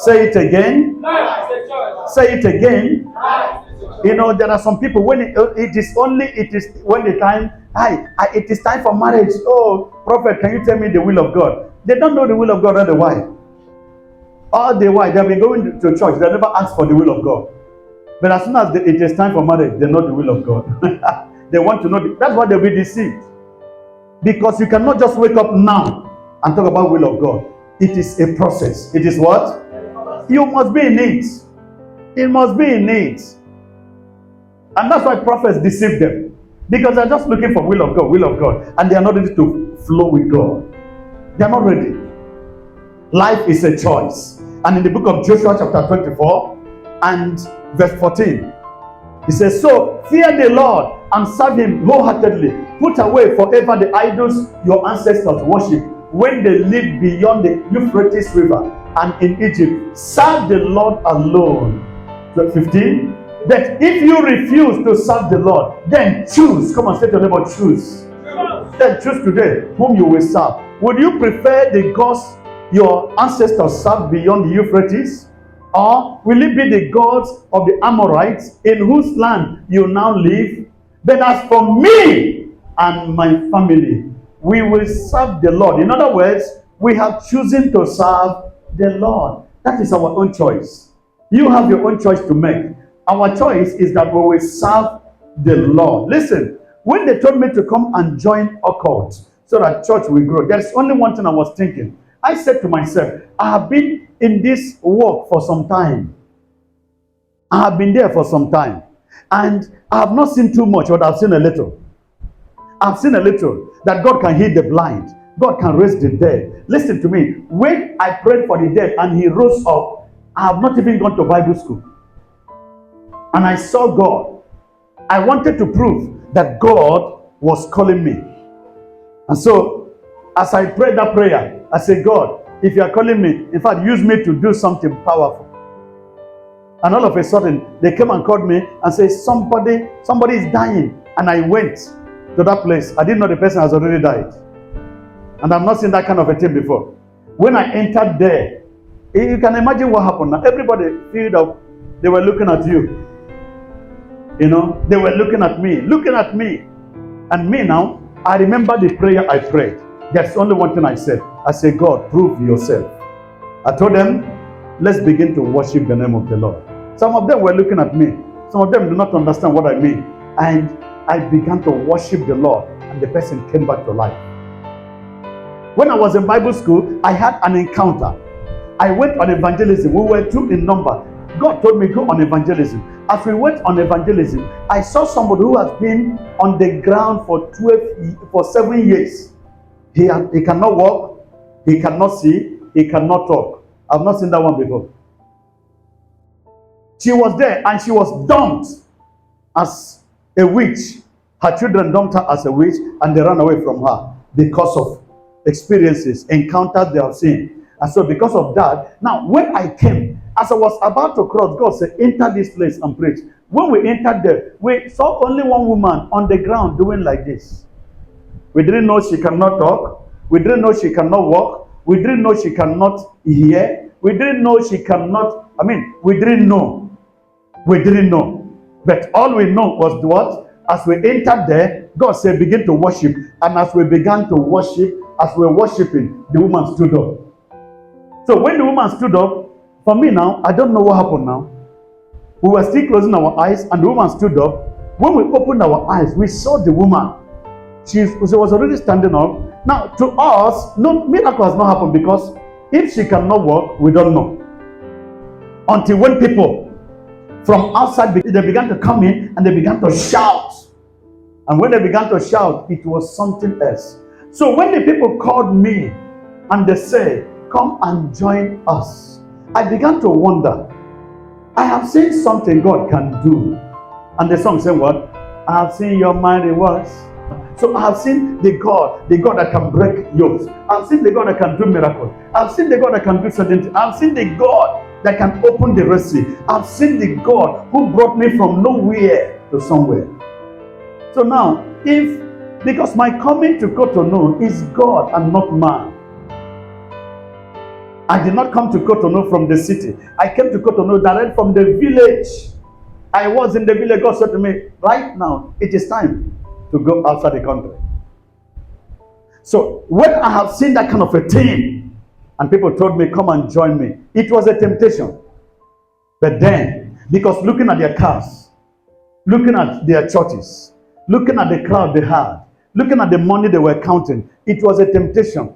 Say it again. Say it again. You know, there are some people when it is when the time, it is time for marriage. Oh, prophet, can you tell me the will of God? They don't know the will of God all the while. All the while, they've been going to church. They never ask for the will of God. But as soon as it is time for marriage, they know the will of God. They want to know. That's why they'll be deceived. Because you cannot just wake up now and talk about the will of God. It is a process. It is what? You must be in it. It must be in it. And that's why prophets deceive them. Because they're just looking for will of God. And they are not ready to flow with God. They are not ready. Life is a choice. And in the book of Joshua chapter 24 and verse 14, he says, so fear the Lord and serve him wholeheartedly. Put away forever the idols your ancestors worship when they lived beyond the Euphrates River and in Egypt. Serve the Lord alone. Verse 15. That if you refuse to serve the Lord, then choose. Come on, say to your neighbor, choose. Then choose today whom you will serve. Would you prefer the gods your ancestors served beyond the Euphrates? Or will it be the gods of the Amorites in whose land you now live? But as for me and my family, we will serve the Lord. In other words, we have chosen to serve the Lord. That is our own choice. You have your own choice to make. Our choice is that we will serve the Lord. Listen, when they told me to come and join occult so that church will grow, there's only one thing I was thinking. I said to myself, I have been in this work for some time. I have been there for some time. And I have not seen too much, but I've seen a little. I've seen a little that God can heal the blind. God can raise the dead. Listen to me. When I prayed for the dead and he rose up, I have not even gone to Bible school. And I saw God. I wanted to prove that God was calling me. And so, as I prayed that prayer, I said, God, if you are calling me, in fact, use me to do something powerful. And all of a sudden, they came and called me and said, somebody is dying. And I went to that place. I didn't know the person has already died. And I've not seen that kind of a thing before. When I entered there, you can imagine what happened. Now, everybody filled up. They were looking at you. You know, they were looking at me. And me now, I remember the prayer I prayed. There's only one thing I said. I said, God, prove yourself. I told them, let's begin to worship the name of the Lord. Some of them were looking at me. Some of them do not understand what I mean. And I began to worship the Lord. And the person came back to life. When I was in Bible school, I had an encounter. I went on evangelism. We were 2 in number. God told me, go on evangelism. As we went on evangelism, I saw somebody who has been on the ground for 7 years. He cannot walk, he cannot see, he cannot talk. I've not seen that one before. She was there and she was dumped as a witch. Her children dumped her as a witch and they ran away from her because of experiences, encounters they have seen. And so because of that, now when I came, as I was about to cross, God said, enter this place and preach. When we entered there, we saw only one woman on the ground doing like this. We didn't know she cannot talk. We didn't know she cannot walk. We didn't know she cannot hear. We didn't know she cannot, we didn't know. We didn't know. But all we know was what? As we entered there, God said, begin to worship. And as we began to worship, as we were worshiping, the woman stood up. So when the woman stood up, for me now, I don't know what happened now. We were still closing our eyes and the woman stood up. When we opened our eyes, we saw the woman. She was already standing up. Now, to us, no miracle has not happened because if she cannot walk, we don't know. Until when people from outside, they began to come in and they began to shout. And when they began to shout, it was something else. So when the people called me and they said, come and join us, I began to wonder. I have seen something God can do. And the song said what? I have seen your mighty works. So I have seen the God that can break yokes. I've seen the God that can do miracles. I've seen the God that can do certain things. I've seen the God that can open the Red Sea. I've seen the God who brought me from nowhere to somewhere. So now, because my coming to Cotonou is God and not man. I did not come to Cotonou from the city. I came to Cotonou direct from the village. I was in the village. God said to me, right now, it is time to go outside the country. So when I have seen that kind of a thing, and people told me, come and join me, it was a temptation. But then, because looking at their cars, looking at their churches, looking at the crowd they had, looking at the money they were counting, it was a temptation.